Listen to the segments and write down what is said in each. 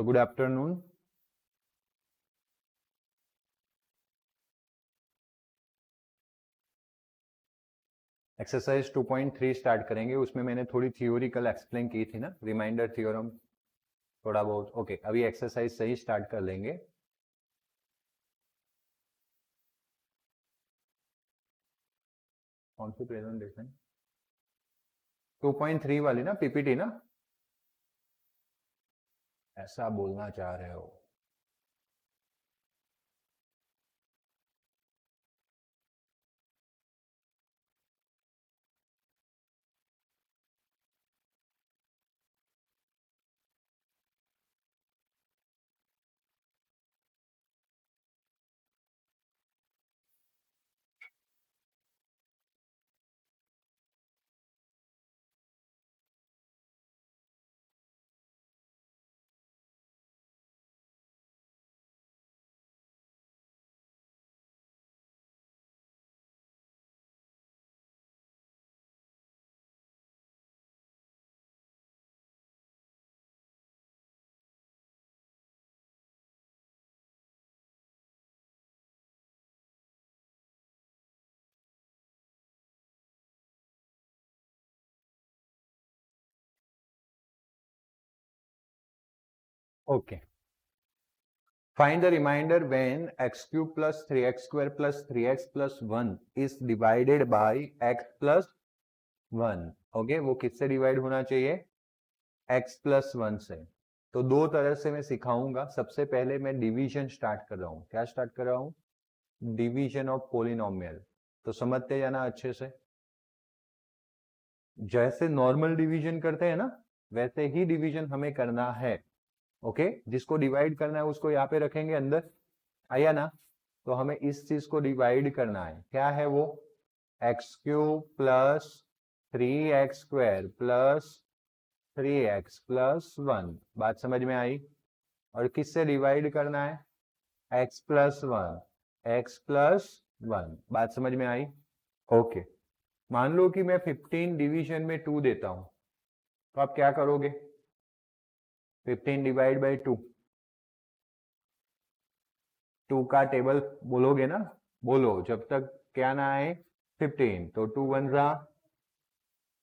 Good afternoon. Exercise 2.3 start करेंगे। उसमें मैंने थोड़ी थियोरिकल एक्सप्लेन की थी ना, रिमाइंडर थ्योरम थोड़ा बहुत। ओके, अभी एक्सरसाइज सही स्टार्ट कर लेंगे। कौन सी प्रेजेंटेशन? 2.3 वाली ना, पीपीटी ना, ऐसा बोलना चाह रहे हो? Okay, find the remainder when x cube plus 3x square plus 3x plus 1 is divided by x plus 1। Okay, वो किससे डिवाइड होना चाहिए? x plus 1 से। तो दो तरह से मैं सिखाऊंगा। सबसे पहले मैं डिवीजन स्टार्ट कर रहा हूं। क्या स्टार्ट कर रहा हूं? Division of polynomial. तो समझते जाना अच्छे से। जैसे नॉर्मल डिवीजन करते हैं ना, वैसे ही डिवीजन हमें करना है। ओके, जिसको डिवाइड करना है उसको यहाँ पे रखेंगे अंदर, आया ना? तो हमें इस चीज को डिवाइड करना है। क्या है वो? X cube plus 3x square plus 3x plus 1। बात समझ में आई? और किससे डिवाइड करना है? x plus 1, x plus 1। बात समझ में आई? ओके, मान लो कि मैं 15 डिवीजन में 2 देता हूं, तो आप क्या करोगे? 15 डिवाइड बाई 2, 2 का टेबल बोलोगे ना? बोलो जब तक क्या ना आए 15। तो 2 1 जा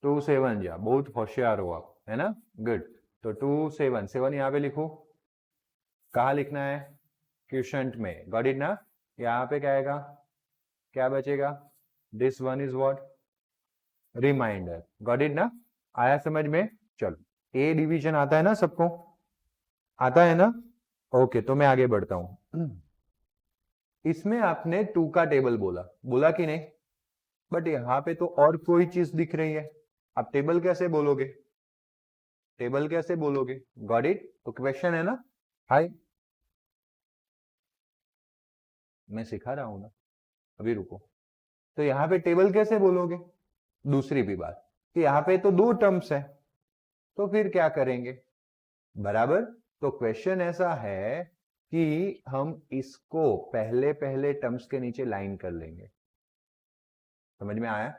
2 7 जा। बहुत होशियार हो आप, है ना? गुड। तो 2 7 7 यहाँ पे लिखो। कहाँ लिखना है? क्वोशंट में। गॉट इट ना? यहाँ पे क्या आएगा? क्या बचेगा? This one is what? Reminder. Got it ना? आया समझ में? चलो, ए डिवीजन आता है ना सबको? आता है ना? ओके, तो मैं आगे बढ़ता हूं। इसमें आपने 2 का टेबल बोला, बोला कि नहीं? बट यहाँ पे तो और कोई चीज दिख रही है। आप टेबल कैसे बोलोगे? टेबल कैसे बोलोगे? Got it? तो क्वेश्चन है ना? हाय, मैं सिखा रहा हूं ना, अभी रुको। तो यहाँ पे टेबल कैसे बोलोगे? दूसरी भी बात कि यहाँ पे तो 2 टर्म्स है, तो फिर क्या करेंगे? बराबर। तो क्वेश्चन ऐसा है कि हम इसको पहले पहले टर्म्स के नीचे लाइन कर लेंगे। समझ में आया?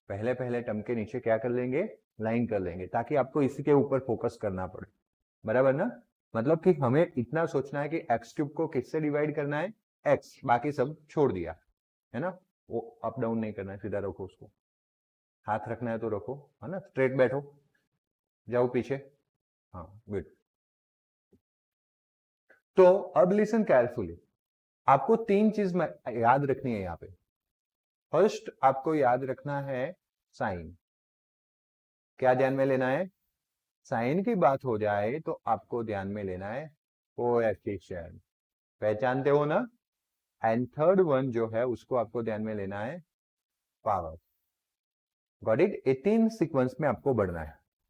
पहले पहले टर्म के नीचे क्या कर लेंगे? लाइन कर लेंगे, ताकि आपको इसी के ऊपर फोकस करना पड़े। बराबर ना? मतलब कि हमें इतना सोचना है कि एक्स क्यूब को किससे डिवाइड करना है? एक्स, बाकी सब छोड़ दिया, है ना? वो अप डाउन नहीं करना है, सीधा रखो उसको। हाथ रखना है तो रखो, है ना? स्ट्रेट बैठो, जाओ पीछे। हाँ, गुड। तो अब लिसन केयरफुली। आपको 3 चीज याद रखनी है यहाँ पे। फर्स्ट आपको याद रखना है साइन। क्या ध्यान में लेना है? साइन की बात हो जाए तो आपको ध्यान में लेना है कोएफिशिएंट। पहचानते हो ना? एंड थर्ड वन जो है उसको आपको ध्यान में लेना है पावर। Got it? 18 सीक्वेंस में आपको बढ़ना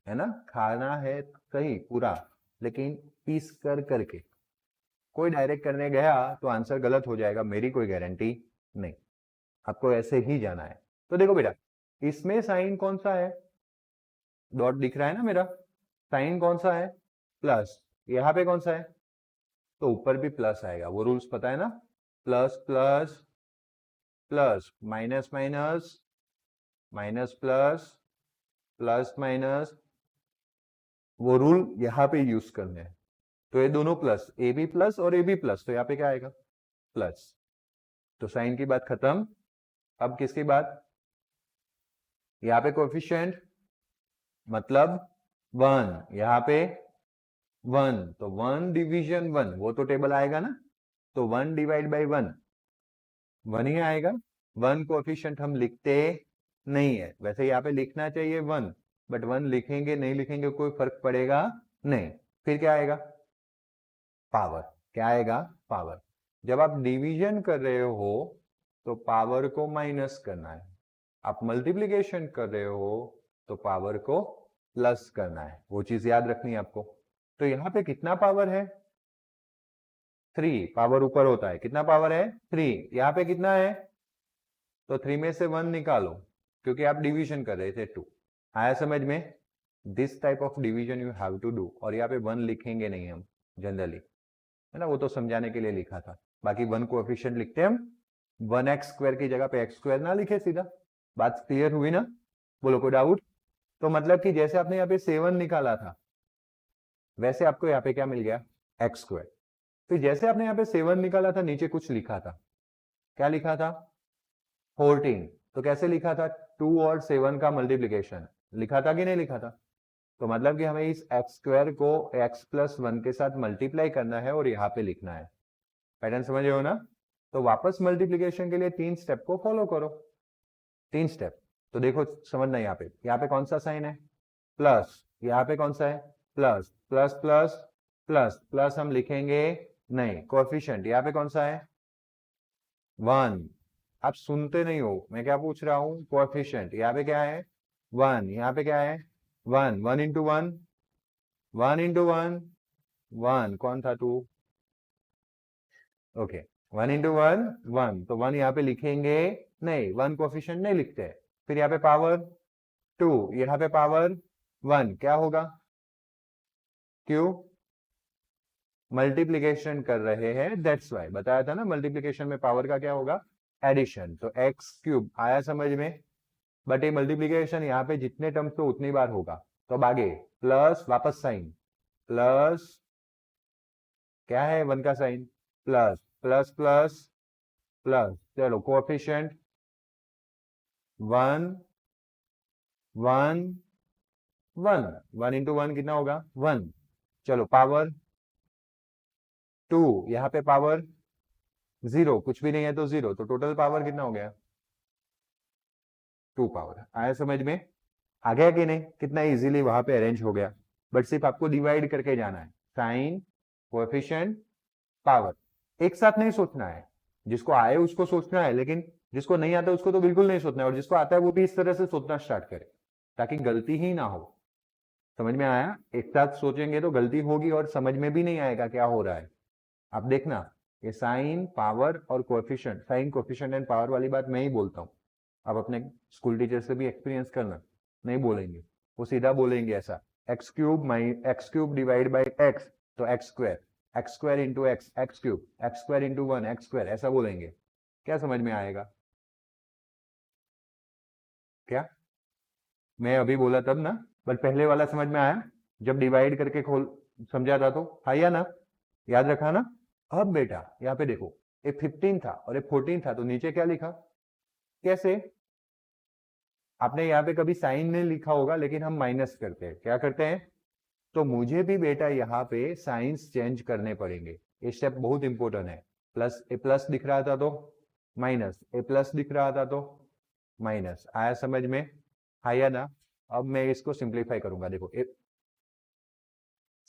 है ना? खाना है सही पूरा, लेकिन पीस कर करके। कोई डायरेक्ट करने गया तो आंसर गलत हो जाएगा, मेरी कोई गारंटी नहीं। आपको ऐसे ही जाना है। तो देखो बेटा, इसमें साइन कौन सा है? डॉट दिख रहा है ना मेरा? साइन कौन सा है? प्लस। यहाँ पे कौन सा है? तो ऊपर भी प्लस आएगा। वो रूल्स पता है ना? Plus plus plus, minus minus minus plus, plus minus. वो रूल यहाँ पे यूज करने हैं। तो ये दोनों प्लस, ए बी प्लस और ए बी प्लस, तो यहाँ पे क्या आएगा प्लस। तो साइन की बात खत्म। अब किसकी बात, यहाँ पे कोएफिशिएंट मतलब 1, यहाँ पे 1, तो 1 डिवीजन 1, वो तो टेबल आएगा ना, तो 1 डिवाइड बाई 1 1 ही आएगा। 1 कोएफिशिएंट हम लिखते नहीं है, वैसे यहाँ पे लिखना चाहिए 1, बट 1 लिखेंगे नहीं लिखेंगे कोई फर्क पड़ेगा नहीं। फिर क्या आएगा, पावर। क्या आएगा, पावर। जब आप डिवीजन कर रहे हो तो पावर को माइनस करना है, आप मल्टीप्लिकेशन कर रहे हो तो पावर को प्लस करना है, वो चीज याद रखनी है आपको। तो यहाँ पे कितना पावर है, 3, पावर ऊपर होता है, कितना पावर है 3, यहाँ पे कितना है, तो 3 में से 1 निकालो, क्योंकि आप डिवीजन कर रहे थे 2। आया समझ में, this type of division you have to do. और यहाँ पे 1 लिखेंगे नहीं हम जनरली, है ना, वो तो समझाने के लिए लिखा था। बाकी 1 कोएफिशिएंट लिखते हैं हम, 1x² की जगह पे x² ना लिखे सीधा। बात क्लियर हुई ना, बोलो कोई डाउट। तो मतलब कि जैसे आपने यहाँ पे 7 निकाला था, वैसे आपको यहाँ पे क्या मिल गया, x²। तो जैसे आपने यहाँ पे 7 निकाला था, नीचे कुछ लिखा था, क्या लिखा था, 14। तो कैसे लिखा था, 2 और 7 का मल्टीप्लीकेशन लिखा था कि नहीं लिखा था। तो मतलब कि हमें इस x² को x+1 के साथ मल्टीप्लाई करना है और यहाँ पे लिखना है। पैटर्न समझ रहे हो ना। तो वापस मल्टीप्लीकेशन के लिए 3 स्टेप को फॉलो करो, 3 स्टेप। तो देखो समझना, यहाँ पे कौन सा साइन है, प्लस, यहाँ पे कौन सा है, plus, plus plus plus plus हम लिखेंगे नहीं। कोएफिशिएंट यहाँ पे कौन सा है, 1। आप सुनते नहीं हो, मैं क्या पूछ रहा हूं, कोएफिशिएंट यहाँ पे क्या है 1, यहाँ पे क्या है 1, 1 इंटू 1, 1 इंटू 1, 1 कौन था 2, ओके, 1 इंटू 1 1, तो 1 यहाँ पे लिखेंगे नहीं, 1 कोएफिशिएंट नहीं लिखते। फिर यहाँ पे पावर 2, यहाँ पे पावर 1, क्या होगा, क्यों, मल्टीप्लीकेशन कर रहे हैं, दैट्स वाई। बताया था ना मल्टीप्लीकेशन में पावर का क्या होगा, एडिशन। तो x³ आया समझ में। बट ये मल्टीप्लीकेशन यहाँ पे जितने टर्म्स तो उतनी बार होगा। तो अब आगे प्लस, वापस साइन, प्लस, क्या है 1 का sign, plus, plus plus plus, चलो कोएफिशिएंट 1 1 1, 1 इंटू 1 कितना होगा 1, चलो पावर 2, यहाँ पे पावर 0, कुछ भी नहीं है तो 0, तो टोटल पावर कितना हो गया 2 पावर। आया समझ में, आ गया कि नहीं, कितना इजीली वहां पे अरेंज हो गया। बट सिर्फ आपको डिवाइड करके जाना है, साइन, कोएफिशिएंट, पावर। एक साथ नहीं सोचना है, जिसको आए उसको सोचना है, लेकिन जिसको नहीं आता उसको तो बिल्कुल नहीं सोचना है, और जिसको आता है वो भी इस तरह से सोचना स्टार्ट करे ताकि गलती ही ना हो। समझ में आया, एक साथ सोचेंगे तो गलती होगी और समझ में भी नहीं आएगा क्या हो रहा है। आप देखना, ये साइन, पावर और coefficient, sign, coefficient and power वाली बात मैं ही बोलता हूँ। आप अपने स्कूल टीचर से भी एक्सपीरियंस करना, नहीं बोलेंगे, वो सीधा बोलेंगे ऐसा, x³ डिवाइड बाई x, तो x² into x³ x² into 1 x², ऐसा बोलेंगे। क्या समझ में आएगा, क्या मैं अभी बोला तब ना, बट पहले वाला समझ में आया जब डिवाइड करके खोल समझा था, तो आया ना, याद रखा ना। अब बेटा यहाँ पे देखो, ये 15 था और ये 14 था, तो नीचे क्या लिखा, कैसे, आपने यहाँ पे कभी साइन नहीं लिखा होगा, लेकिन हम माइनस करते हैं, क्या करते हैं, तो मुझे भी बेटा यहाँ पे साइंस चेंज करने पड़ेंगे। ये स्टेप बहुत इंपॉर्टेंट है। प्लस, ए प्लस दिख रहा था तो माइनस, ए प्लस दिख रहा था तो माइनस। आया समझ में, आया ना। अब मैं इसको सिंप्लीफाई करूंगा, देखो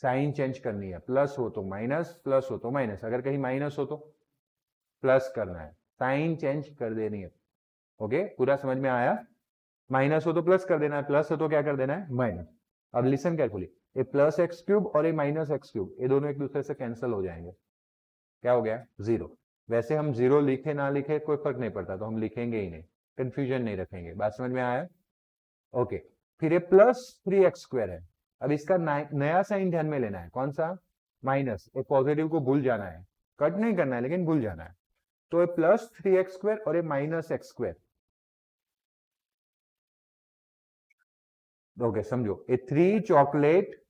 साइन चेंज करनी है, प्लस हो तो माइनस, प्लस हो तो माइनस, अगर कहीं माइनस हो तो प्लस करना है, साइन चेंज कर देनी है। ओके, पूरा समझ में आया, माइनस हो तो प्लस कर देना है, प्लस हो तो क्या कर देना है, माइनस। अब लिसन केयरफुली, ये प्लस x³ और ये माइनस x³, ये दोनों एक दूसरे से कैंसिल हो जाएंगे, क्या हो गया 0। वैसे हम 0 लिखे ना लिखे कोई फर्क नहीं पड़ता, तो हम लिखेंगे ही नहीं, कंफ्यूजन नहीं रखेंगे। बात समझ में आया, ओके। फिर ये +3x² है, अब इसका नया साइन ध्यान में लेना है, कौन सा, माइनस। एक पॉजिटिव को भूल जाना है, कट नहीं करना है लेकिन भूल जाना है। तो ये +3x² और ये -x², ओके समझो, ये 3 chocolate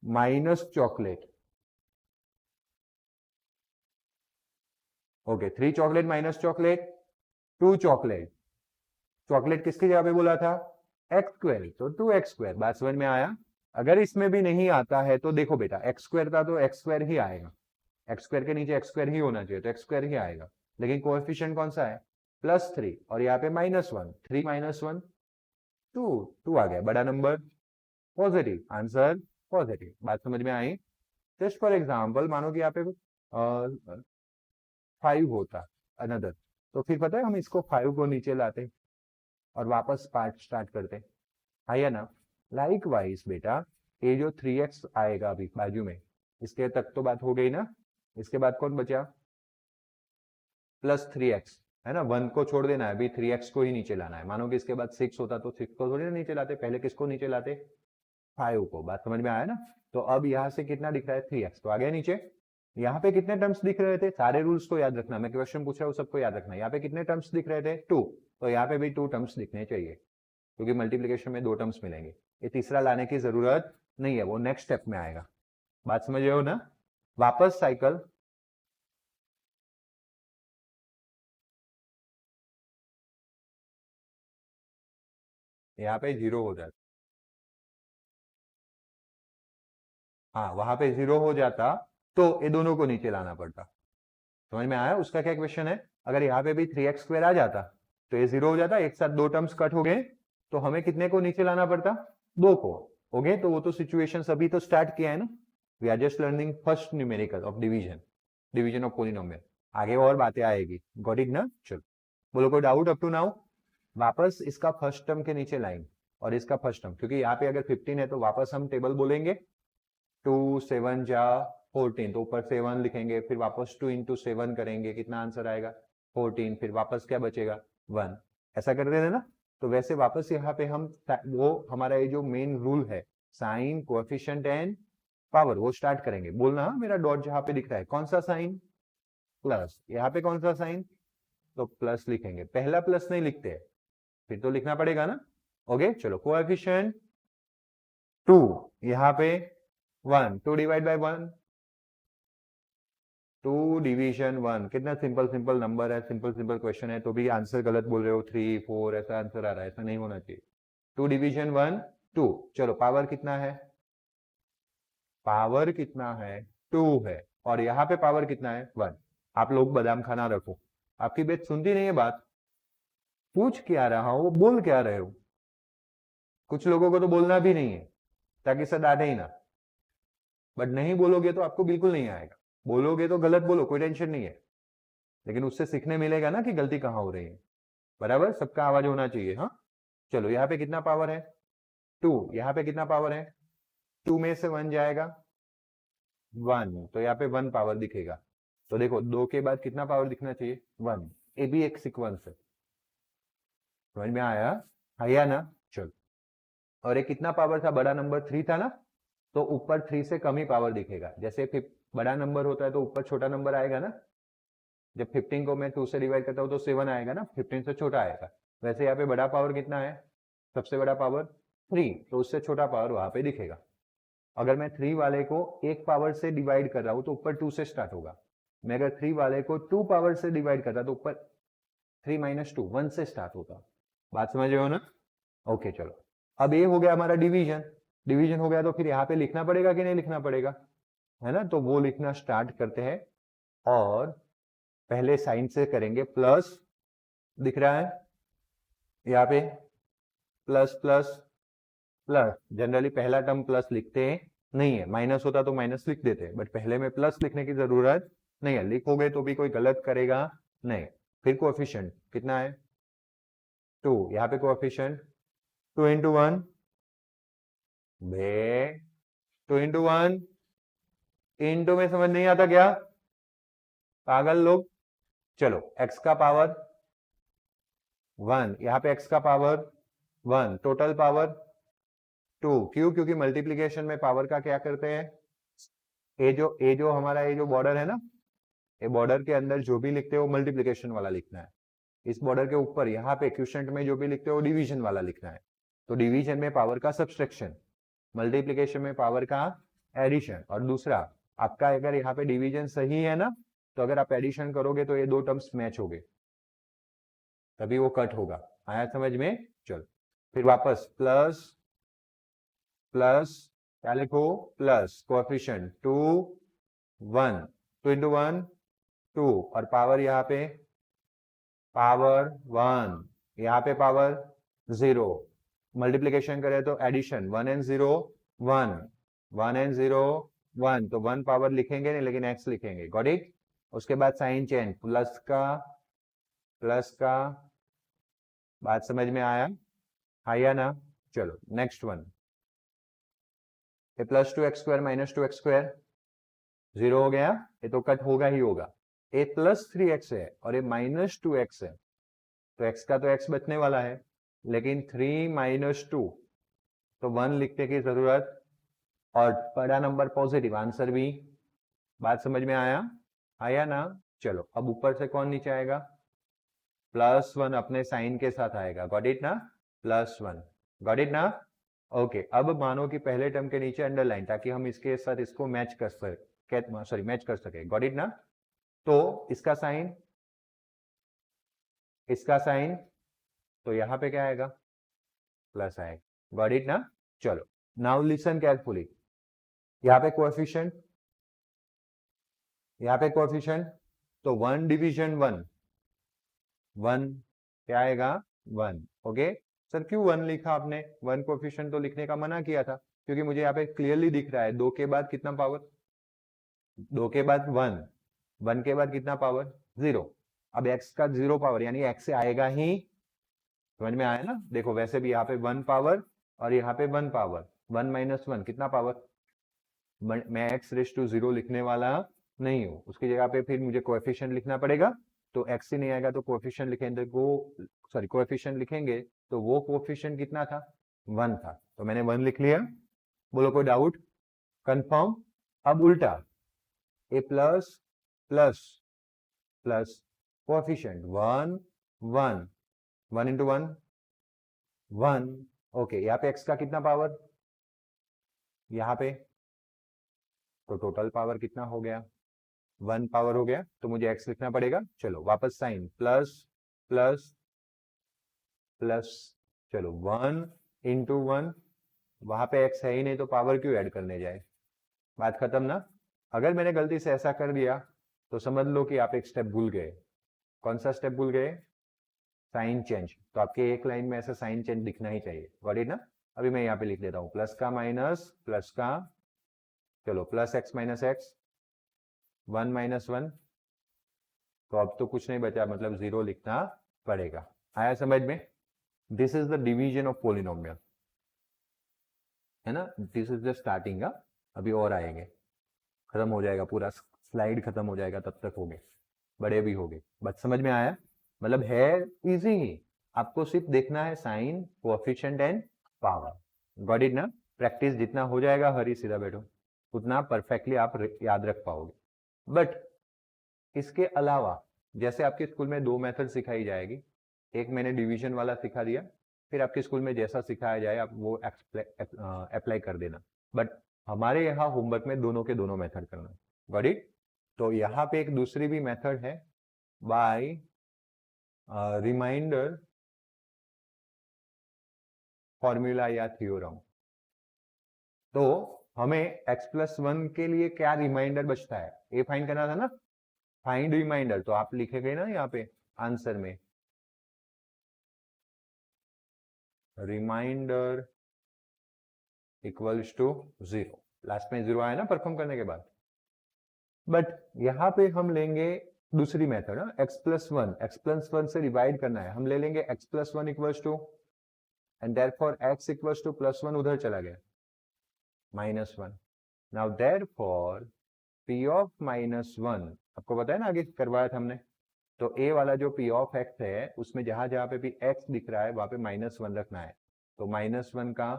minus chocolate, okay 3 chocolate minus chocolate 2 chocolate, chocolate किसकी जगह पे बोला था एक्स स्क्वायर, तो 2x स्क्वायर। बात समझ में आया? अगर इसमें भी नहीं आता है तो देखो बेटा एक्स स्क्वायर था तो एक्स स्क्वायर ही आएगा, एक्स स्क्वायर के नीचे एक्स स्क्वायर ही होना चाहिए तो एक्स स्क्वायर ही आएगा, लेकिन कोएफिशिएंट कौन सा है +3 और यहाँ पे -1, 3 - 1 2 आ गया, बड़ा नंबर पॉजिटिव, आंसर पॉजिटिव। बात समझ में आई? जस्ट फॉर एग्जाम्पल मानो कि यहाँ पे 5 होता अनदर, तो फिर पता है हम इसको 5 को नीचे लाते और वापस पार्ट स्टार्ट करते, है ना? लाइक वाइज बेटा ये जो 3x आएगा अभी बाजू में, इसके तक तो बात हो गई ना, इसके बाद कौन बचा +3x, है ना? 1 को छोड़ देना है, अभी 3x को ही नीचे लाना है। मानो कि इसके बाद 6 होता तो 6 को थोड़ी ना नीचे लाते, पहले किसको नीचे लाते 5 को। बात समझ में आया ना? तो अब यहाँ से कितना दिख रहा है 3x, तो आ गया नीचे। यहाँ पे कितने टर्म्स दिख रहे थे, सारे रूल्स को याद रखना, मैं क्वेश्चन पूछ रहा हूँ सबको याद रखना। यहाँ पे कितने टर्म्स दिख रहे थे 2, तो यहाँ पे भी 2 टर्म्स दिखने चाहिए, क्योंकि मल्टीप्लिकेशन में 2 टर्म्स मिलेंगे। ये तीसरा लाने की जरूरत नहीं है, वो नेक्स्ट स्टेप में आएगा। बात समझ रहे हो ना? वापस साइकिल, यहाँ पे 0 हो जाता, हाँ वहां पे 0 हो जाता तो ये दोनों को नीचे लाना पड़ता। समझ में आया? उसका क्या क्वेश्चन है, अगर यहाँ पे भी 3x स्क्वायर आ जाता तो ये 0 हो जाता, एक साथ 2 टर्म्स कट हो गए, तो हमें कितने को नीचे लाना पड़ता 2 को। हो गए, तो वो तो सिचुएशन अभी तो स्टार्ट किया है ना, we are just learning first numerical of division, division of polynomial, आगे और बातें आएगी। गॉट इट ना? चलो बोलो कोई डाउट अप टू नाउ? वापस इसका फर्स्ट टर्म के नीचे लाइन और इसका फर्स्ट टर्म, क्योंकि यहाँ पे अगर 15 है तो वापस हम टेबल बोलेंगे 2 7 जा 14, तो ऊपर 7 लिखेंगे, फिर वापस 2 × 7 करेंगे, कितना आंसर आएगा 14, फिर वापस क्या बचेगा 1, ऐसा कर देना ना। तो वैसे वापस यहाँ पे हम वो हमारा ये जो मेन रूल है साइन कोएफिशिएंट एंड पावर, वो स्टार्ट करेंगे। बोलना हाँ, मेरा डॉट जहाँ पे दिख रहा है कौन सा साइन प्लस, यहाँ पे कौन सा साइन, तो प्लस लिखेंगे, पहला प्लस नहीं लिखते, फिर तो लिखना पड़ेगा ना। ओके चलो, कोएफिशिएंट 2, यहाँ पे 1, 2 डिवाइड बाय 1, 2 डिवीजन 1, कितना सिंपल सिंपल नंबर है, सिंपल सिंपल क्वेश्चन है, तो भी आंसर गलत बोल रहे हो, 3 4 ऐसा आंसर आ रहा है, ऐसा नहीं होना चाहिए। 2 डिवीजन 1 2, चलो पावर कितना है, पावर कितना है 2 है, और यहाँ पे पावर कितना है 1। आप लोग बादाम खाना रखो, आपकी बात सुनती नहीं है, बात पूछ क्या रहा हो, बोल क्या रहे हो। कुछ लोगों को तो बोलना भी नहीं है ताकि सर डांटे ही ना, बट नहीं बोलोगे तो आपको बिल्कुल नहीं आएगा, बोलोगे तो गलत बोलो, कोई टेंशन नहीं है, लेकिन उससे सीखने मिलेगा ना कि गलती कहाँ हो रही है। बराबर, सबका आवाज होना चाहिए। हाँ चलो, यहाँ पे कितना पावर है 2, यहाँ पे कितना पावर है 2 में से 1 जाएगा 1, तो यहाँ पे 1 पावर दिखेगा। तो देखो 2 के बाद कितना पावर दिखना चाहिए 1, ये भी एक सीक्वेंस है। समझ में आया ना? चलो, और एक कितना पावर था, बड़ा नंबर 3 था ना, तो ऊपर 3 से कम ही पावर दिखेगा। जैसे बड़ा नंबर होता है तो ऊपर छोटा नंबर आएगा ना, जब 15 को मैं 2 से डिवाइड करता हूँ तो 7 आएगा ना, 15 से छोटा आएगा। वैसे यहाँ पे बड़ा पावर कितना है, सबसे बड़ा पावर 3, तो उससे छोटा पावर वहां पे दिखेगा। अगर मैं 3 वाले को 1 पावर से डिवाइड कर रहा हूँ तो ऊपर 2 से स्टार्ट होगा। मैं अगर 3 वाले को 2 पावर से डिवाइड करता तो ऊपर 3 - 2 1 से स्टार्ट होगा। बात समझ रहे हो ना? ओके चलो, अब ये हो गया हमारा डिवीजन, डिवीजन हो गया तो फिर यहाँ पे लिखना पड़ेगा कि नहीं लिखना पड़ेगा, है ना? तो वो लिखना स्टार्ट करते हैं, और पहले साइन से करेंगे, प्लस दिख रहा है यहाँ पे, प्लस प्लस प्लस, जनरली पहला टर्म प्लस लिखते हैं नहीं है, माइनस होता तो माइनस लिख देते हैं, बट पहले में प्लस लिखने की जरूरत नहीं है, लिखोगे तो भी कोई गलत करेगा नहीं। फिर कोएफिशिएंट कितना है 2, यहाँ पे कोएफिशिएंट 2 × 1, 2 × 1 इंटू में समझ नहीं आता क्या पागल लोग? चलो x का पावर 1, यहाँ पे x का पावर 1, टोटल पावर 2, क्यों? क्योंकि मल्टीप्लीकेशन में पावर का क्या करते हैं, ये जो हमारा ये जो बॉर्डर है ना, ये बॉर्डर के अंदर जो भी लिखते हो मल्टीप्लीकेशन वाला लिखना है, इस बॉर्डर के ऊपर यहाँ पे क्वोशिएंट में जो भी लिखते हो डिवीजन वाला लिखना है। तो डिवीजन में पावर का सब्सट्रैक्शन, मल्टीप्लीकेशन में पावर का एडिशन। और दूसरा आपका अगर यहाँ पे डिवीजन सही है ना, तो अगर आप एडिशन करोगे तो ये दो टर्म्स मैच हो गए, तभी वो कट होगा। आया समझ में? चलो फिर वापस प्लस प्लस क्या लिखो, प्लस कोएफिशिएंट 2 1, 2 इंटू 1 2, और पावर यहाँ पे पावर 1, यहाँ पे पावर 0। मल्टीप्लीकेशन करें तो एडिशन 1 एंड 0 1, 1 एंड 0 1, तो 1 पावर लिखेंगे नहीं लेकिन x लिखेंगे। Got it? उसके बाद साइन चेंज, प्लस का बात समझ में आया ना? चलो next one, plus 2x² minus 2x² 0 हो गया, ये तो कट होगा ही होगा। ए प्लस 3x है और ये माइनस 2x है, तो x का तो x बचने वाला है, लेकिन 3 माइनस 2 तो 1 लिखने की जरूरत, और बड़ा नंबर पॉजिटिव, आंसर भी। बात समझ में आया ना? चलो अब ऊपर से कौन नीचे आएगा? +1 अपने साइन के साथ आएगा। गॉट इट ना? +1, गॉट इट ना? ओके, अब मानो कि पहले टर्म के नीचे अंडरलाइन, ताकि हम इसके साथ इसको मैच कर सके। गॉट इट ना? तो इसका साइन तो यहां पे क्या आएगा? प्लस आएगा। गॉट इट ना? चलो नाउ लिसन केयरफुली, यहाँ पे कोएफिशिएंट तो 1 डिवीजन 1 क्या आएगा? 1। ओके सर, क्यों 1 लिखा आपने? 1 कोएफिशिएंट तो लिखने का मना किया था, क्योंकि मुझे यहाँ पे क्लियरली दिख रहा है 2 के बाद कितना पावर, 2 के बाद 1 के बाद कितना पावर? 0। अब x का 0 पावर यानी x से आएगा ही, समझ में आया ना? देखो वैसे भी यहाँ पे 1 पावर और यहाँ पे 1 पावर, 1 माइनस 1 कितना पावर? मैं x रेस टू 0 लिखने वाला नहीं हूं, उसकी जगह पे फिर मुझे कोएफिशिएंट लिखना पड़ेगा। तो x ही नहीं आएगा तो कोएफिशिएंट लिखेंगे, कोएफिशिएंट लिखेंगे तो वो कोएफिशिएंट कितना था? 1 था, तो मैंने 1 लिख लिया। बोलो कोई डाउट? कंफर्म? अब उल्टा, A plus plus plus coefficient 1 1, 1 into 1 1। Okay, यहाँ पे x का कितना पावर? यहाँ पे तो टोटल पावर कितना हो गया? 1 पावर हो गया, तो मुझे x लिखना पड़ेगा। चलो वापस साइन, प्लस प्लस प्लस, चलो 1 इंटू 1, वहां पे x है ही नहीं तो पावर क्यों ऐड करने जाए? बात खत्म ना? अगर मैंने गलती से ऐसा कर दिया तो समझ लो कि आप एक स्टेप भूल गए। कौन सा स्टेप भूल गए? Sign change. तो आपके एक लाइन में ऐसा साइन चेंज दिखना ही चाहिए। गॉट इट ना? अभी मैं यहाँ पे लिख देता हूँ, प्लस का माइनस प्लस का, चलो plus x minus x, 1 minus 1, तो अब तो कुछ नहीं बचा, मतलब 0 लिखना पड़ेगा। आया समझ में? This is the division of polynomial, है ना? This is the starting. अभी और आएंगे, खत्म हो जाएगा पूरा स्लाइड, खत्म हो जाएगा तब तक हो गए, बड़े भी हो गए। बात समझ में आया? मतलब है इजी ही, आपको सिर्फ देखना है sign, coefficient and power. Got it ना? प्रैक्टिस जितना हो जाएगा, हरी सीधा बैठो, उतना परफेक्टली आप याद रख पाओगे। बट इसके अलावा जैसे आपके स्कूल में 2 मेथड सिखाई जाएगी, एक मैंने डिवीजन वाला सिखा दिया, फिर आपके स्कूल में जैसा सिखाया जाए आप वो अप्लाई कर देना। बट हमारे यहाँ होमवर्क में दोनों के दोनों मेथड करना। Got it? तो यहाँ पे एक दूसरी भी मेथड है, बाय रिमाइंडर फॉर्मूला या थ्योरम। तो हमें x+1 के लिए क्या रिमाइंडर बचता है? ये फाइंड करना था ना, फाइंड रिमाइंडर। तो आप लिखेंगे ना यहाँ पे आंसर में, रिमाइंडर इक्वल्स टू 0। लास्ट में 0 आया ना परफॉर्म करने के बाद। बट यहाँ पे हम लेंगे दूसरी मेथड, x+1 से डिवाइड करना है, हम ले लेंगे x+1 equals to, and therefore x equals to +1 उधर चला गया, -1। नाउ देयरफॉर p ऑफ -1, आपको पता है ना, आगे करवाया था हमने, तो a वाला जो p ऑफ x है उसमें जहां जहां पे भी x दिख रहा है वहां पे -1 रखना है। तो -1 का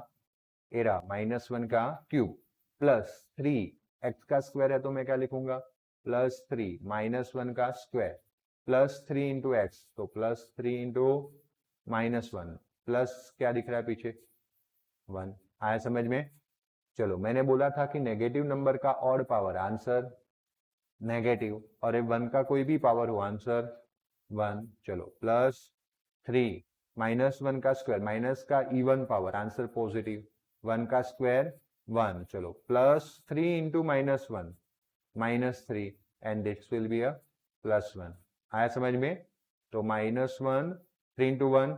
एरा, -1 का क्यूब प्लस 3, x का स्क्वायर है तो मैं क्या लिखूंगा? +3 -1 का स्क्वायर प्लस 3 इंटू एक्स, तो +3 इंटू -1 प्लस क्या दिख रहा है पीछे? 1। आया समझ में? चलो मैंने बोला था कि नेगेटिव नंबर का ऑड पावर, आंसर नेगेटिव, और 1 का कोई भी पावर हो आंसर 1। चलो +3 -1 का स्क्वायर, माइनस का इवन पावर आंसर पॉजिटिव, 1 का स्क्वायर 1। चलो +3 into -1 -3 and this will be a +1। आया समझ में? तो -1 3 इंटू 1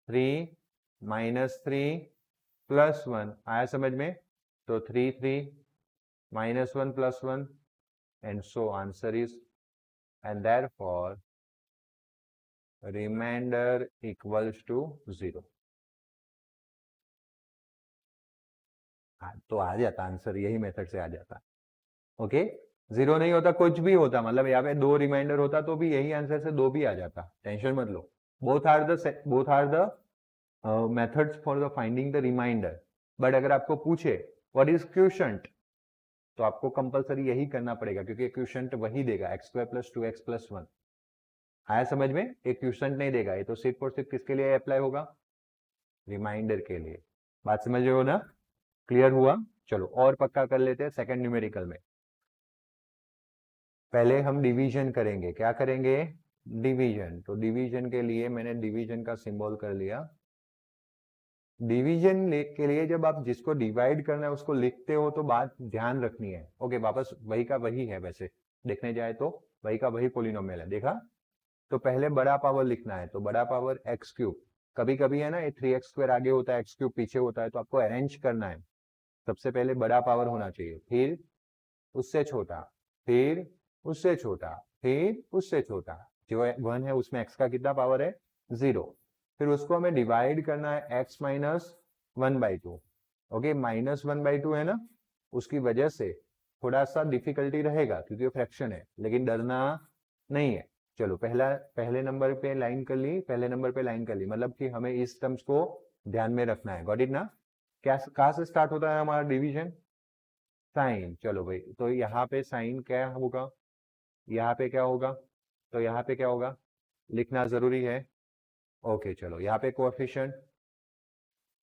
3 -3 +1 आया समझ में? तो 3 3 -1 +1 and so answer is, and therefore remainder equals to 0। तो आ जाता आंसर, यही मेथड से आ जाता। ओके, 0 नहीं होता, कुछ भी होता, मतलब यहाँ पे 2 रिमाइंडर होता तो भी यही आंसर से 2 भी आ जाता, टेंशन मत लो। Both are the methods for the finding the reminder. But अगर आपको पूछे व्हाट इज क्वोशंट, तो आपको कंपलसरी यही करना पड़ेगा, क्योंकि क्वोशंट वही देगा x² + 2x + 1। आया समझ में? एक क्वोशंट नहीं देगा, ये तो सिर्फ और सिर्फ किसके लिए अप्लाई होगा? रिमाइंडर के लिए। बात समझ रहे हो ना? क्लियर हुआ? चलो और पक्का कर लेते हैं सेकंड न्यूमेरिकल में। पहले हम डिवीजन करेंगे। क्या करेंगे? डिवीजन। तो डिवीजन के लिए मैंने डिवीजन का सिंबल कर लिया। डिवीजन के लिए जब आप जिसको डिवाइड करना है उसको लिखते हो तो बात ध्यान रखनी है। ओके, वापस वही का वही है, वैसे देखने जाए तो वही का वही पोलिनोमियल है, देखा? तो पहले बड़ा पावर लिखना है, तो बड़ा पावर x³। कभी कभी है ना ये 3x² आगे होता है, x³ पीछे होता है, तो आपको अरेंज करना है। सबसे पहले बड़ा पावर होना चाहिए, फिर उससे छोटा, फिर उससे छोटा, फिर उससे छोटा। जो 1 है उसमें x का कितना पावर है? 0। फिर उसको हमें डिवाइड करना है x - 1/2। ओके, -1/2 है ना, उसकी वजह से थोड़ा सा डिफिकल्टी रहेगा क्योंकि फ्रैक्शन है, लेकिन डरना नहीं है। चलो पहले नंबर पे लाइन कर ली, पहले नंबर पे लाइन कर ली, मतलब कि हमें इस टर्म्स को ध्यान में रखना है। गॉट इट ना? क्या कहाँ से स्टार्ट होता है हमारा डिवीजन? साइन। चलो भाई, तो यहाँ पे साइन क्या होगा, यहाँ पे क्या होगा, तो यहाँ पे क्या होगा लिखना जरूरी है। ओके चलो, यहाँ पे कोएफिशिएंट,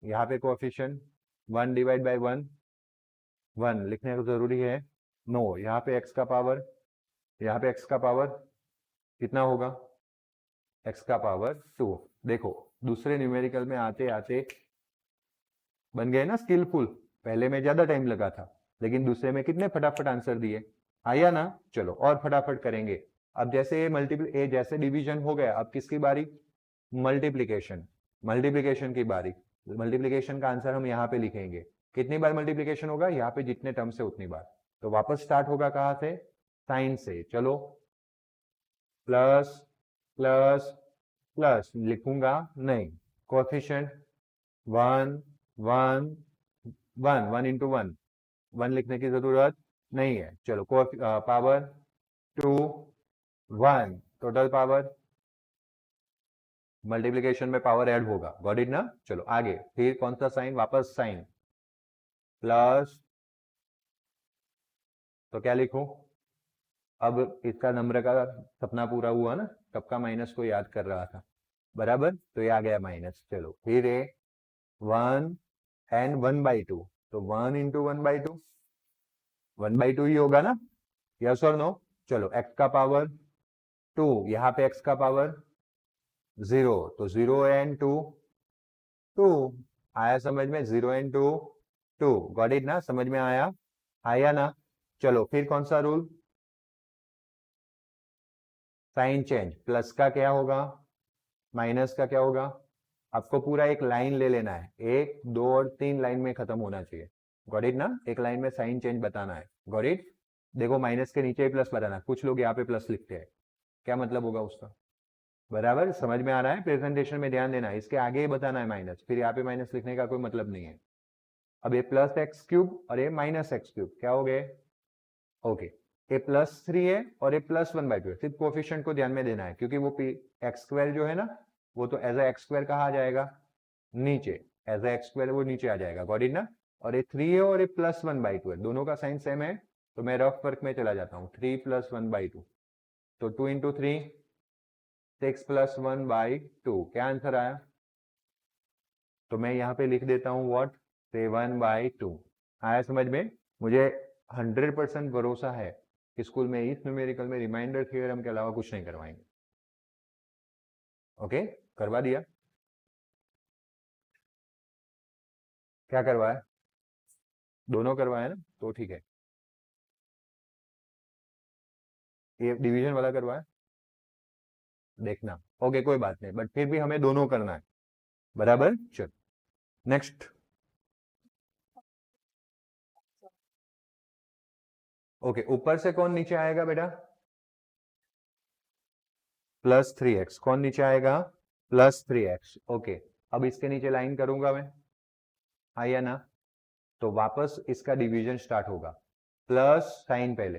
यहाँ पे कोएफिशिएंट 1 डिवाइड बाय 1 1 लिखने को जरूरी है। नो, यहाँ पे x का पावर, यहाँ पे x का पावर कितना होगा? x का पावर 2। देखो दूसरे न्यूमेरिकल में आते आते बन गए ना स्किलफुल। पहले में ज्यादा टाइम लगा था, लेकिन दूसरे में कितने फटाफट आंसर दिए, आया ना? चलो और फटाफट करेंगे। अब जैसे जैसे डिवीजन हो गया, अब किसकी बारी? मल्टीप्लीकेशन। मल्टीप्लीकेशन की बारी। मल्टीप्लीकेशन का आंसर हम यहाँ पे लिखेंगे। कितनी बार मल्टीप्लीकेशन होगा? यहाँ पे जितने टर्म से उतनी बार। तो वापस स्टार्ट होगा कहाँ से? साइन से। चलो प्लस प्लस प्लस लिखूंगा नहीं, कोएफिशिएंट 1 1 1 1 इंटू 1 1 लिखने की जरूरत नहीं है। चलो पावर 2 1 टोटल पावर, मल्टीप्लिकेशन में पावर ऐड होगा। गॉट इट ना? चलो आगे, फिर कौन सा साइन? वापस साइन प्लस, तो क्या लिखूं? अब इसका नंबर का सपना पूरा हुआ ना, सबका माइनस को याद कर रहा था, बराबर? तो ये आ गया माइनस। चलो फिर 1 एंड 1/2, तो 1 इंटू 1/2 1/2 ही होगा ना? यस और नो? चलो x का पावर 2, यहाँ पे x का पावर 0, तो 0 एंड 2 2 आया समझ में? 0 एंड 2 2। गॉट इट ना? समझ में आया? आया ना? चलो फिर कौन सा रूल? Sign change. प्लस का क्या होगा, माइनस का क्या होगा? आपको पूरा एक लाइन ले लेना है, 1 2 और 3 लाइन में खत्म होना चाहिए। गॉट इट ना? एक लाइन में साइन चेंज बताना है। Got it? देखो माइनस के नीचे ही प्लस बताना। कुछ लोग यहाँ पे प्लस लिखते हैं, क्या मतलब होगा उसका? बराबर समझ में आ रहा है? प्रेजेंटेशन में ध्यान देना है, इसके आगे ही बताना है माइनस, फिर यहाँ पे माइनस लिखने का कोई मतलब नहीं है। अब ये +x³ और ये -x³, क्या हो गए? ओके, ये +3 है और ये +1/2 है। सिर्फ कोएफिशिएंट को ध्यान में देना है, क्योंकि वो x² जो है ना, वो तो एज अ x² कहा आ जाएगा नीचे, एज अ x² वो नीचे आ जाएगा। गॉट इट ना? और ये 3 है और ये +1/2 है, दोनों का साइन सेम है, तो मैं रफ वर्क में चला जाता हूँ। 3 + 1/2, तो 2 इंटू 3 6 + 1/2। क्या आंसर आया? तो मैं यहाँ पे लिख देता हूँ व्हाट, 7/2। आया समझ में? मुझे 100% भरोसा है कि स्कूल में इस न्यूमेरिकल में रिमाइंडर थ्योरम के अलावा कुछ नहीं करवाएंगे। ओके, करवा दिया? क्या करवाया? दोनों करवाया ना, तो ठीक है। ये डिवीजन वाला करवाया, देखना। ओके, कोई बात नहीं, बट फिर भी हमें दोनों करना है, बराबर। चल नेक्स्ट। ओके, ऊपर से कौन नीचे आएगा बेटा? +3x। कौन नीचे आएगा? +3x। ओके, अब इसके नीचे लाइन करूंगा मैं, आया ना? तो वापस इसका डिवीजन स्टार्ट होगा, प्लस साइन पहले,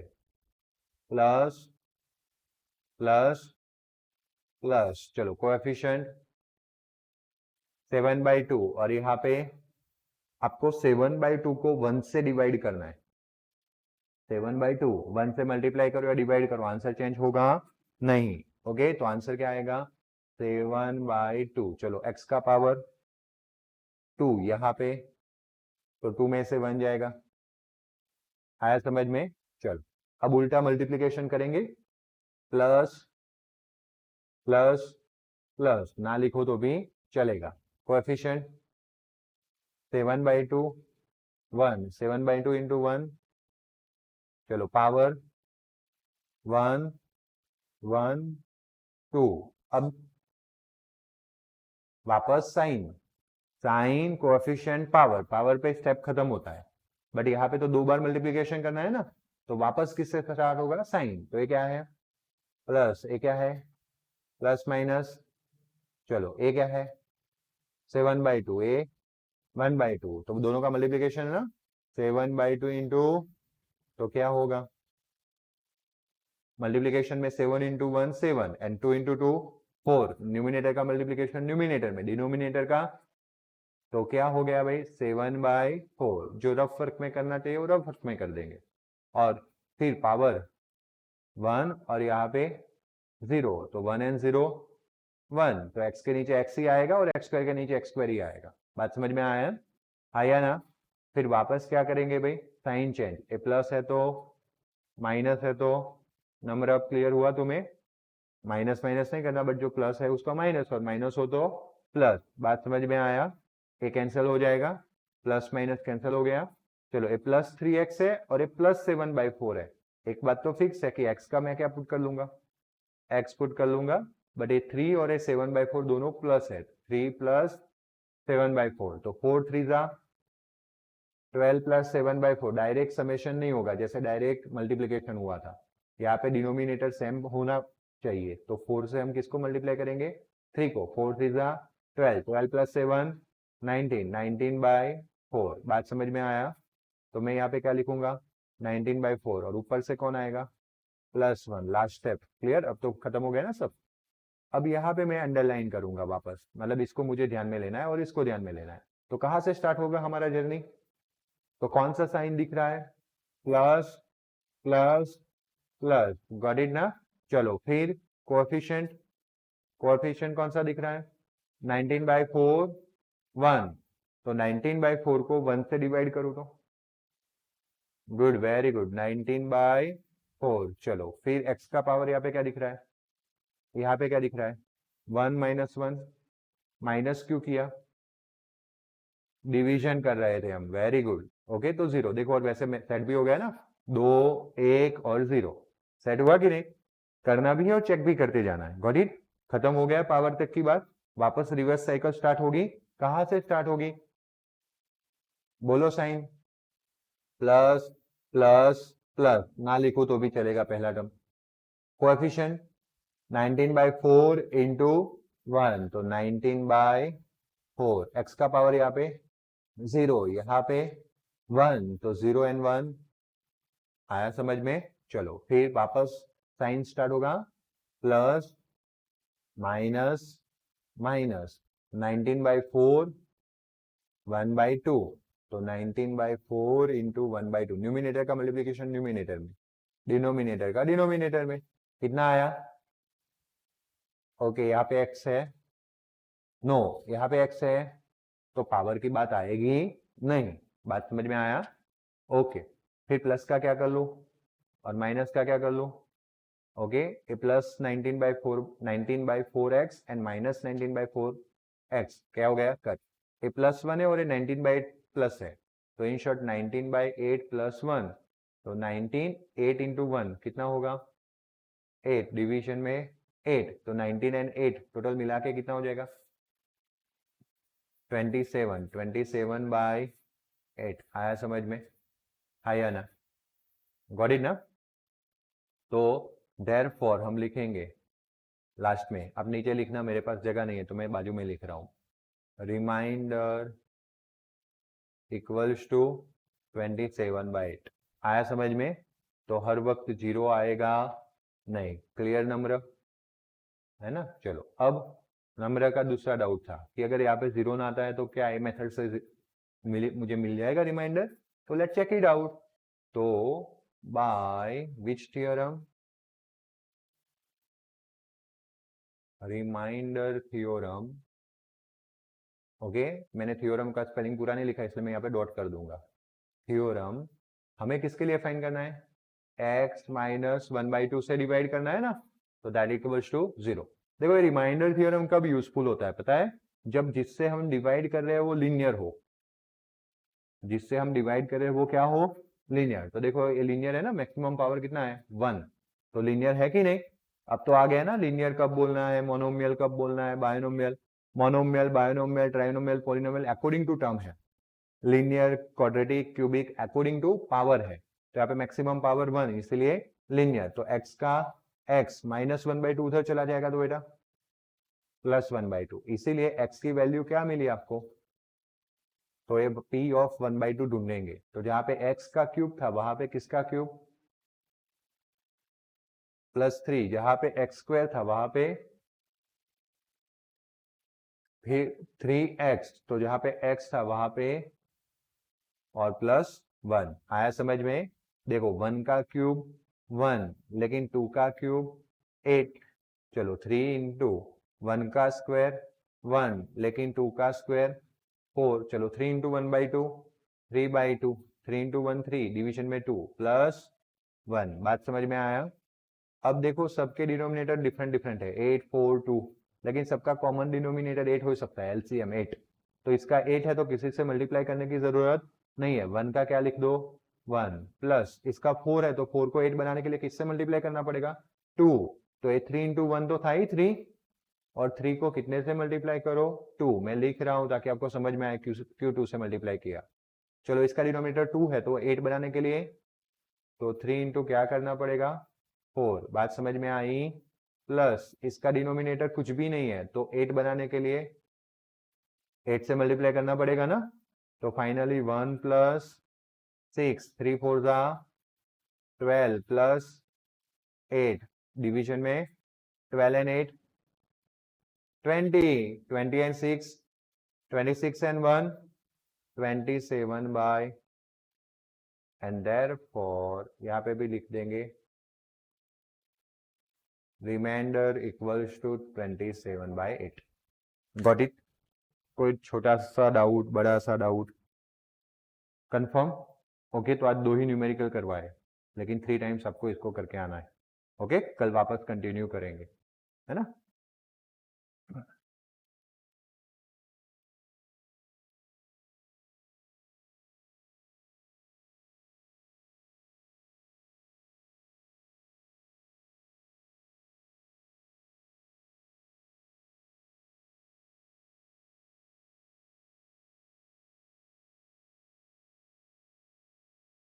प्लस प्लस प्लस, चलो कोएफिशिएंट 7/2, और यहाँ पे आपको 7/2 को 1 से डिवाइड करना है। 7/2 1 से मल्टीप्लाई करो या डिवाइड करो, आंसर चेंज होगा नहीं। ओके, तो आंसर क्या आएगा? 7/2। चलो x का पावर 2 यहाँ पे, तो 2 में से 1 जाएगा। आया समझ में? चल, अब उल्टा मल्टीप्लीकेशन करेंगे, प्लस प्लस प्लस, ना लिखो तो भी चलेगा। कोएफिशिएंट 7/2 1, 7/2 इंटू 1, चलो पावर 1 1 2। अब वापस sign, sign coefficient power, power पे स्टेप खत्म होता है, बट यहाँ पे तो 2 बार मल्टीप्लीकेशन करना है ना, तो वापस किससे स्टार्ट होगा? साइन। तो ये क्या है? प्लस, ये क्या है? प्लस माइनस, चलो ये क्या है? 7/2, ए 1/2, तो दोनों का मल्टीप्लीकेशन है ना, 7/2 इंटू, तो क्या होगा? मल्टीप्लीकेशन में 7 इंटू 1 7 एंड 2 इंटू 2 4। न्यूमिनेटर का मल्टीप्लीकेशन न्यूमिनेटर में, डिनोमिनेटर का, तो क्या हो गया भाई? 7/4। जो रफ वर्क में करना चाहिए वो रफ वर्क में कर देंगे, और फिर पावर 1 और यहाँ पे 0, तो 1 एंड 0 1, तो x के नीचे x ही आएगा और x स्क्वायर के नीचे x स्क्वायर ही आएगा। बात समझ में आया? आया ना? फिर वापस क्या करेंगे भाई? साइन चेंज, ए प्लस है तो माइनस है तो, नंबर ऑफ क्लियर हुआ तुम्हें? माइनस माइनस नहीं करना, बट जो प्लस है उसका माइनस, और माइनस हो तो प्लस। बात समझ में आया? ये कैंसिल हो जाएगा, प्लस माइनस कैंसिल हो गया। चलो, ये +3x है और ये +7/4 है। एक बात तो फिक्स है कि x का मैं क्या पुट कर लूंगा? x पुट कर लूंगा, बट ये 3 और ये 7/4 दोनों प्लस है, 3 + 7/4, तो 4 3 जा 12 + 7/4। डायरेक्ट समेशन नहीं होगा, जैसे डायरेक्ट मल्टीप्लीकेशन हुआ था। यहाँ पे डिनोमिनेटर सेम होना चाहिए, तो 4 से हम किसको मल्टीप्लाई करेंगे? 3 को। 4 3 जा 12, 12 + 7 19, 19/4। बात समझ में आया? तो मैं यहाँ पे क्या लिखूंगा? 19/4, और ऊपर से कौन आएगा? +1। Last step clear? अब तो खत्म हो गया ना सब। अब यहाँ पे मैं अंडरलाइन करूंगा वापस, मतलब इसको मुझे ध्यान में लेना है और इसको ध्यान में लेना है। तो कहाँ से स्टार्ट होगा हमारा जर्नी? तो कौन सा साइन दिख रहा है? Plus plus plus, got it ना? चलो फिर कोएफिशिएंट, कोएफिशिएंट कौन सा दिख रहा है? 19/4 1, तो 19/4 को 1 से डिवाइड करो तो, गुड, वेरी गुड, 19/4। चलो फिर x का पावर यहाँ पे क्या दिख रहा है? यहाँ पे क्या दिख रहा है? 1 - 1, माइनस क्यों किया? डिवीजन कर रहे थे हम, वेरी गुड। ओके, तो 0 देखो, और वैसे सेट भी हो गया ना, 2 1 और 0 सेट हुआ कि नहीं? करना भी है और चेक भी करते जाना है। Got it? खत्म हो गया पावर तक की बात। वापस रिवर्स साइकिल स्टार्ट होगी। कहां से स्टार्ट होगी? बोलो साइन, प्लस प्लस प्लस, ना लिखो तो भी चलेगा पहला टर्म। कोएफिशिएंट 19/4 इंटू 1, तो 19/4। एक्स का पावर यहाँ पे 0, यहाँ पे 1, तो 0 एंड 1। आया समझ में? चलो फिर वापस साइन स्टार्ट होगा, प्लस माइनस माइनस, 19/4 1/2, तो 19/4 इंटू 1/2। न्यूमिनेटर का मल्टीप्लीकेशन न्यूमिनेटर में, डिनोमिनेटर का डिनोमिनेटर में। कितना आया? ओके, यहाँ पे x है, नो यहाँ पे x है, तो पावर की बात आएगी नहीं। बात समझ में आया? ओके, फिर प्लस का क्या कर लो? और माइनस का क्या कर लूँ, okay, A plus 19/4 and minus 19/4 क्या हो गया, कट। ए +1 है और ये 19/8 प्लस है, तो इन शॉर्ट 19/8 + 1, तो 19, 8 × 1 कितना होगा 8, डिवीजन में 8, तो 19 एंड 8 टोटल मिला के कितना हो जाएगा 27, 27/8 आया समझ में, आया ना, गॉट इट ना। तो देयरफॉर हम लिखेंगे लास्ट में, अब नीचे लिखना मेरे पास जगह नहीं है तो मैं बाजू में लिख रहा हूं, रिमाइंडर इक्वल्स टू 27/8 आया समझ में। तो हर वक्त 0 आएगा नहीं, क्लियर नम्र है ना। चलो अब नम्र का दूसरा डाउट था कि अगर यहाँ पे 0 ना आता है तो क्या ये मेथड से मुझे मिल जाएगा रिमाइंडर, तो लेट्स चेक इट आउट। तो by which theorem, reminder theorem, okay, मैंने थ्योरम का स्पेलिंग पूरा नहीं लिखा इसलिए मैं यहाँ पे डॉट कर दूंगा। थ्योरम हमें किसके लिए फाइंड करना है, x - 1/2 से डिवाइड करना है ना, तो दैट इक्वल्स टू 0। देखो ये रिमाइंडर थ्योरम कब यूजफुल होता है पता है, जब जिससे हम डिवाइड कर रहे हैं वो लीनियर हो, जिससे हम डिवाइड कर रहे हैं वो क्या हो, लीनियर। तो देखो ये लीनियर है ना, मैक्सिमम पावर कितना है 1, तो लीनियर है कि नहीं। अब तो आ गया ना लीनियर कब बोलना है, मोनोमियल कब बोलना है, binomial, monomial, binomial, trinomial, polynomial according to term है, linear, quadratic, cubic according to power है। तो यहाँ पे मैक्सिमम पावर 1 इसलिए लीनियर, तो x का x -1/2 उधर चला जाएगा तो बेटा +1/2, इसीलिए x की वैल्यू क्या मिली आपको, तो ये p ऑफ 1/2 ढूंढेंगे, तो जहां पे x का क्यूब था वहां पे किसका क्यूब +3, जहां पे x² था वहां पे फिर 3x, तो जहां पे x था वहां पे और +1 आया समझ में। देखो 1 का क्यूब 1, लेकिन 2 का क्यूब 8, चलो 3 × 1 का स्क्वायर 1, लेकिन 2 का स्क्वायर 4, चलो 3 × 1/2 3/2, 3 × 1 3, डिवीजन में 2 +1, बात समझ में आया। अब देखो सबके डिनोमिनेटर डिफरेंट डिफरेंट है, 8 4 2, लेकिन सबका कॉमन डिनोमिनेटर 8 हो सकता है, एलसीएम 8, तो इसका 8 है तो किसी से मल्टीप्लाई करने की जरूरत नहीं है, 1 का क्या लिख दो 1, प्लस इसका 4 है तो 4 को 8 बनाने के लिए किससे मल्टीप्लाई करना पड़ेगा 2, तो ये 3 × 1 तो था ही 3, और 3 को कितने से मल्टीप्लाई करो 2, मैं लिख रहा हूं ताकि आपको समझ में आए क्यों 2 से मल्टीप्लाई किया। चलो इसका डिनोमिनेटर 2 है तो 8 बनाने के लिए तो 3 × क्या करना पड़ेगा 4, बात समझ में आई, प्लस इसका डिनोमिनेटर कुछ भी नहीं है तो 8 बनाने के लिए 8 से मल्टीप्लाई करना पड़ेगा ना, तो फाइनली 1 + 6, 3 4 12 प्लस 8, डिवीजन में 12 and 8 20, 20 and 6 26 and 1 27/, and therefore यहाँ पे भी लिख देंगे reminder equals to 27/8। Got it, कोई छोटा सा डाउट, बड़ा सा डाउट, कंफर्म, ओके। तो आज 2 ही न्यूमेरिकल करवाए, लेकिन 3 टाइम्स आपको इसको करके आना है, ओके। कल वापस कंटिन्यू करेंगे, है ना।